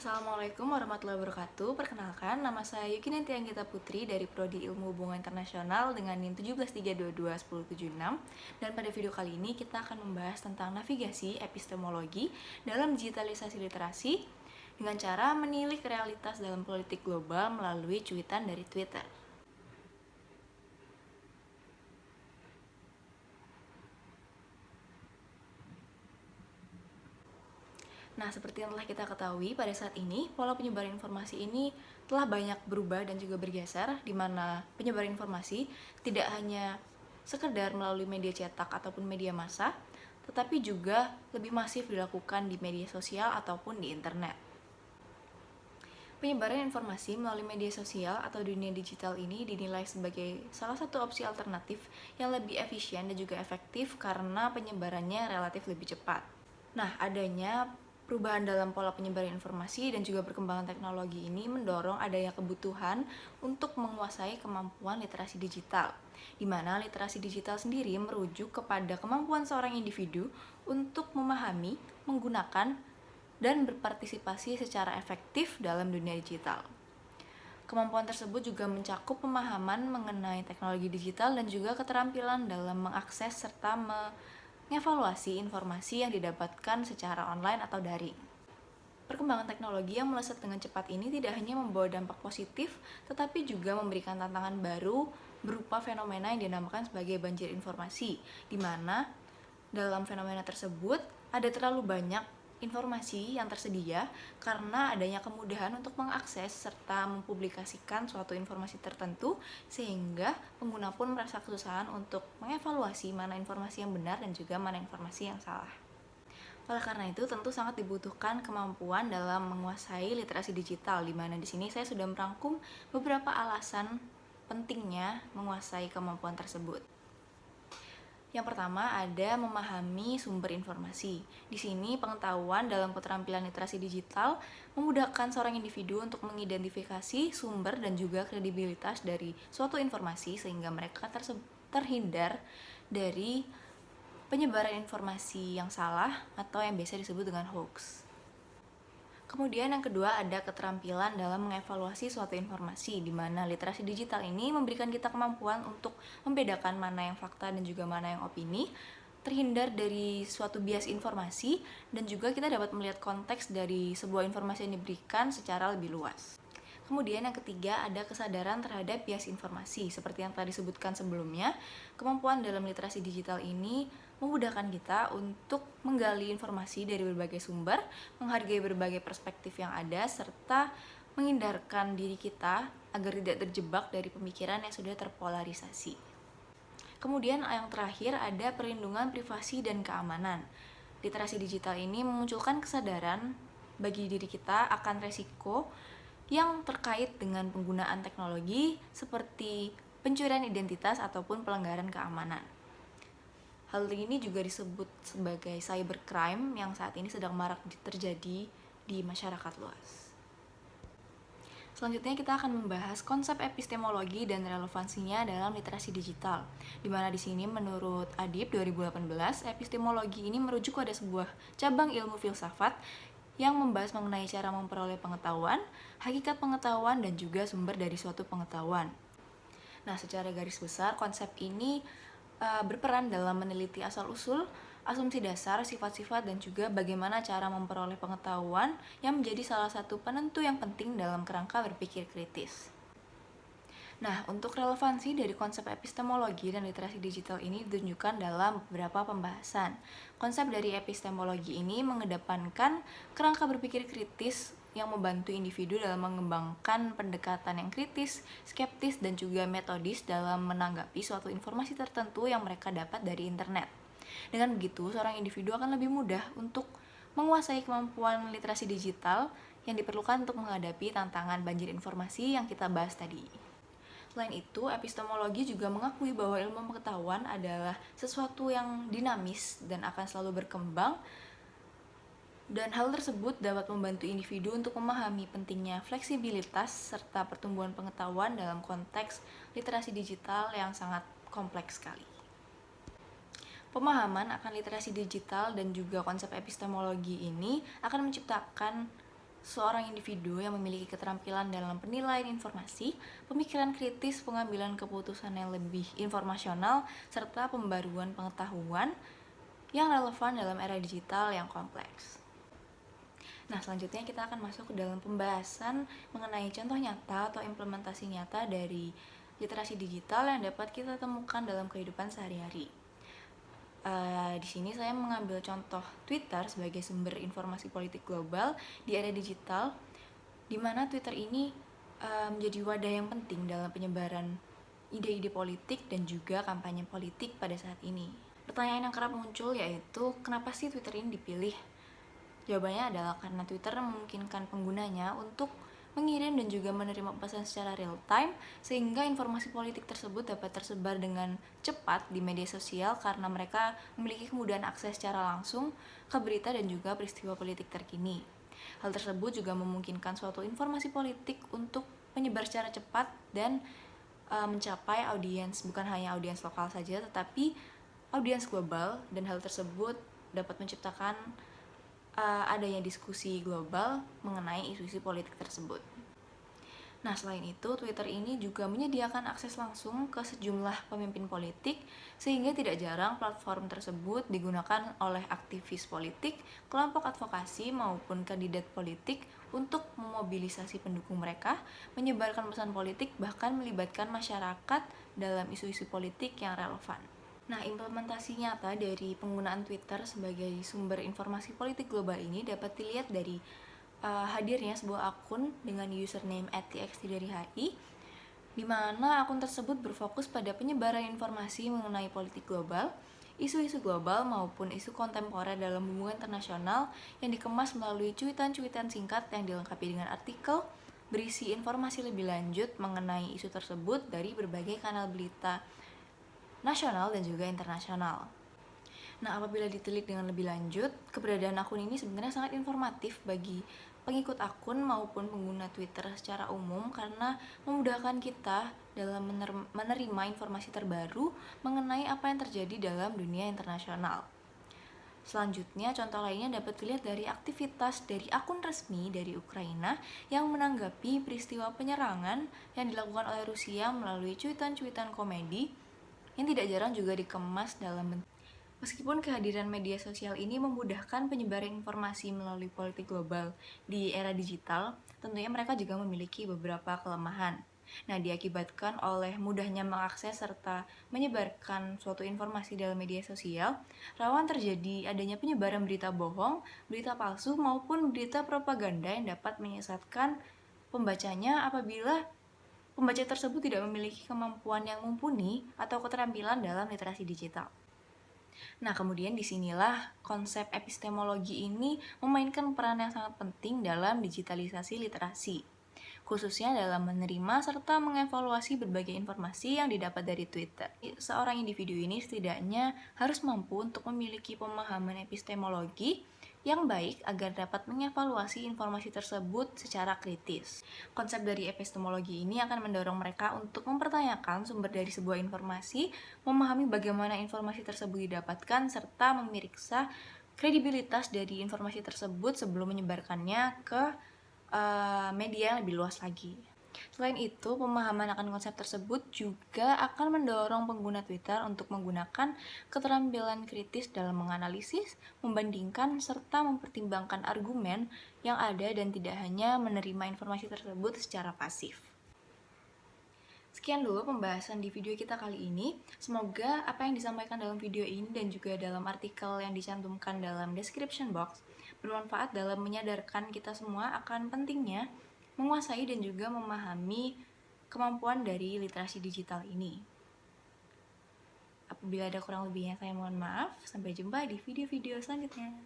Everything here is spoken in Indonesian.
Assalamualaikum warahmatullahi wabarakatuh. Perkenalkan, nama saya Yuki Nantianggita Putri dari Prodi Ilmu Hubungan Internasional dengan NIM 173221076. Dan pada video kali ini kita akan membahas tentang navigasi epistemologi dalam digitalisasi literasi dengan cara menilik realitas dalam politik global melalui cuitan dari Twitter. Nah, seperti yang telah kita ketahui, pada saat ini pola penyebaran informasi ini telah banyak berubah dan juga bergeser, di mana penyebaran informasi tidak hanya sekedar melalui media cetak ataupun media massa, tetapi juga lebih masif dilakukan di media sosial ataupun di internet. Penyebaran informasi melalui media sosial atau dunia digital ini dinilai sebagai salah satu opsi alternatif yang lebih efisien dan juga efektif karena penyebarannya relatif lebih cepat. Nah, adanya perubahan dalam pola penyebaran informasi dan juga perkembangan teknologi ini mendorong adanya kebutuhan untuk menguasai kemampuan literasi digital, di mana literasi digital sendiri merujuk kepada kemampuan seorang individu untuk memahami, menggunakan, dan berpartisipasi secara efektif dalam dunia digital. Kemampuan tersebut juga mencakup pemahaman mengenai teknologi digital dan juga keterampilan dalam mengakses serta mengevaluasi informasi yang didapatkan secara online atau daring. Perkembangan teknologi yang melesat dengan cepat ini tidak hanya membawa dampak positif, tetapi juga memberikan tantangan baru berupa fenomena yang dinamakan sebagai banjir informasi, di mana dalam fenomena tersebut ada terlalu banyak informasi yang tersedia karena adanya kemudahan untuk mengakses serta mempublikasikan suatu informasi tertentu, sehingga pengguna pun merasa kesusahan untuk mengevaluasi mana informasi yang benar dan juga mana informasi yang salah. Oleh karena itu, tentu sangat dibutuhkan kemampuan dalam menguasai literasi digital, di mana di sini saya sudah merangkum beberapa alasan pentingnya menguasai kemampuan tersebut. Yang pertama ada memahami sumber informasi. Di sini pengetahuan dalam keterampilan literasi digital memudahkan seorang individu untuk mengidentifikasi sumber dan juga kredibilitas dari suatu informasi sehingga mereka terhindar dari penyebaran informasi yang salah atau yang biasa disebut dengan hoax. Kemudian yang kedua ada keterampilan dalam mengevaluasi suatu informasi, di mana literasi digital ini memberikan kita kemampuan untuk membedakan mana yang fakta dan juga mana yang opini, terhindar dari suatu bias informasi, dan juga kita dapat melihat konteks dari sebuah informasi yang diberikan secara lebih luas. Kemudian yang ketiga ada kesadaran terhadap bias informasi. Seperti yang tadi disebutkan sebelumnya, kemampuan dalam literasi digital ini memudahkan kita untuk menggali informasi dari berbagai sumber, menghargai berbagai perspektif yang ada, serta menghindarkan diri kita agar tidak terjebak dari pemikiran yang sudah terpolarisasi. Kemudian yang terakhir ada perlindungan privasi dan keamanan. Literasi digital ini memunculkan kesadaran bagi diri kita akan resiko yang terkait dengan penggunaan teknologi seperti pencurian identitas ataupun pelanggaran keamanan. Hal ini juga disebut sebagai cybercrime yang saat ini sedang marak terjadi di masyarakat luas. Selanjutnya kita akan membahas konsep epistemologi dan relevansinya dalam literasi digital. Di mana di sini menurut Adib 2018, epistemologi ini merujuk pada sebuah cabang ilmu filsafat yang membahas mengenai cara memperoleh pengetahuan, hakikat pengetahuan, dan juga sumber dari suatu pengetahuan. Nah, secara garis besar, konsep ini berperan dalam meneliti asal-usul, asumsi dasar, sifat-sifat, dan juga bagaimana cara memperoleh pengetahuan yang menjadi salah satu penentu yang penting dalam kerangka berpikir kritis. Nah, untuk relevansi dari konsep epistemologi dan literasi digital ini ditunjukkan dalam beberapa pembahasan. Konsep dari epistemologi ini mengedepankan kerangka berpikir kritis yang membantu individu dalam mengembangkan pendekatan yang kritis, skeptis, dan juga metodis dalam menanggapi suatu informasi tertentu yang mereka dapat dari internet. Dengan begitu, seorang individu akan lebih mudah untuk menguasai kemampuan literasi digital yang diperlukan untuk menghadapi tantangan banjir informasi yang kita bahas tadi. Selain itu, epistemologi juga mengakui bahwa ilmu pengetahuan adalah sesuatu yang dinamis dan akan selalu berkembang, dan hal tersebut dapat membantu individu untuk memahami pentingnya fleksibilitas serta pertumbuhan pengetahuan dalam konteks literasi digital yang sangat kompleks sekali. Pemahaman akan literasi digital dan juga konsep epistemologi ini akan menciptakan seorang individu yang memiliki keterampilan dalam penilaian informasi, pemikiran kritis, pengambilan keputusan yang lebih informasional, serta pembaruan pengetahuan yang relevan dalam era digital yang kompleks. Nah, selanjutnya kita akan masuk ke dalam pembahasan mengenai contoh nyata atau implementasi nyata dari literasi digital yang dapat kita temukan dalam kehidupan sehari-hari. Di sini saya mengambil contoh Twitter sebagai sumber informasi politik global di era digital, di mana Twitter ini menjadi wadah yang penting dalam penyebaran ide-ide politik dan juga kampanye politik pada saat ini. Pertanyaan yang kerap muncul yaitu, kenapa sih Twitter ini dipilih? Jawabannya adalah karena Twitter memungkinkan penggunanya untuk mengirim dan juga menerima pesan secara real time, sehingga informasi politik tersebut dapat tersebar dengan cepat di media sosial karena mereka memiliki kemudahan akses secara langsung ke berita dan juga peristiwa politik terkini. Hal tersebut juga memungkinkan suatu informasi politik untuk menyebar secara cepat dan mencapai audiens, bukan hanya audiens lokal saja, tetapi audiens global, dan hal tersebut dapat menciptakan adanya diskusi global mengenai isu-isu politik tersebut. Nah, selain itu, Twitter ini juga menyediakan akses langsung ke sejumlah pemimpin politik, sehingga tidak jarang platform tersebut digunakan oleh aktivis politik, kelompok advokasi, maupun kandidat politik untuk memobilisasi pendukung mereka, menyebarkan pesan politik, bahkan melibatkan masyarakat dalam isu-isu politik yang relevan. Nah, implementasi nyata dari penggunaan Twitter sebagai sumber informasi politik global ini dapat dilihat dari hadirnya sebuah akun dengan username @txt_HI, di mana akun tersebut berfokus pada penyebaran informasi mengenai politik global, isu-isu global maupun isu kontemporer dalam hubungan internasional yang dikemas melalui cuitan-cuitan singkat yang dilengkapi dengan artikel berisi informasi lebih lanjut mengenai isu tersebut dari berbagai kanal berita nasional dan juga internasional. Nah, apabila ditelit dengan lebih lanjut, keberadaan akun ini sebenarnya sangat informatif bagi pengikut akun maupun pengguna Twitter secara umum, karena memudahkan kita dalam menerima informasi terbaru mengenai apa yang terjadi dalam dunia internasional. Selanjutnya, contoh lainnya dapat dilihat dari aktivitas dari akun resmi dari Ukraina yang menanggapi peristiwa penyerangan yang dilakukan oleh Rusia melalui cuitan-cuitan komedi yang tidak jarang juga dikemas dalam bentuk. Meskipun kehadiran media sosial ini memudahkan penyebaran informasi melalui politik global di era digital, tentunya mereka juga memiliki beberapa kelemahan. Nah, diakibatkan oleh mudahnya mengakses serta menyebarkan suatu informasi dalam media sosial, rawan terjadi adanya penyebaran berita bohong, berita palsu, maupun berita propaganda yang dapat menyesatkan pembacanya apabila pembaca tersebut tidak memiliki kemampuan yang mumpuni atau keterampilan dalam literasi digital. Nah, kemudian disinilah konsep epistemologi ini memainkan peran yang sangat penting dalam digitalisasi literasi, khususnya dalam menerima serta mengevaluasi berbagai informasi yang didapat dari Twitter. Seorang individu ini setidaknya harus mampu untuk memiliki pemahaman epistemologi yang baik agar dapat mengevaluasi informasi tersebut secara kritis. Konsep dari epistemologi ini akan mendorong mereka untuk mempertanyakan sumber dari sebuah informasi, memahami bagaimana informasi tersebut didapatkan, serta memeriksa kredibilitas dari informasi tersebut sebelum menyebarkannya ke media yang lebih luas lagi. Selain itu, pemahaman akan konsep tersebut juga akan mendorong pengguna Twitter untuk menggunakan keterampilan kritis dalam menganalisis, membandingkan, serta mempertimbangkan argumen yang ada dan tidak hanya menerima informasi tersebut secara pasif. Sekian dulu pembahasan di video kita kali ini. Semoga apa yang disampaikan dalam video ini dan juga dalam artikel yang dicantumkan dalam description box bermanfaat dalam menyadarkan kita semua akan pentingnya menguasai dan juga memahami kemampuan dari literasi digital ini. Apabila ada kurang lebihnya, saya mohon maaf. Sampai jumpa di video-video selanjutnya.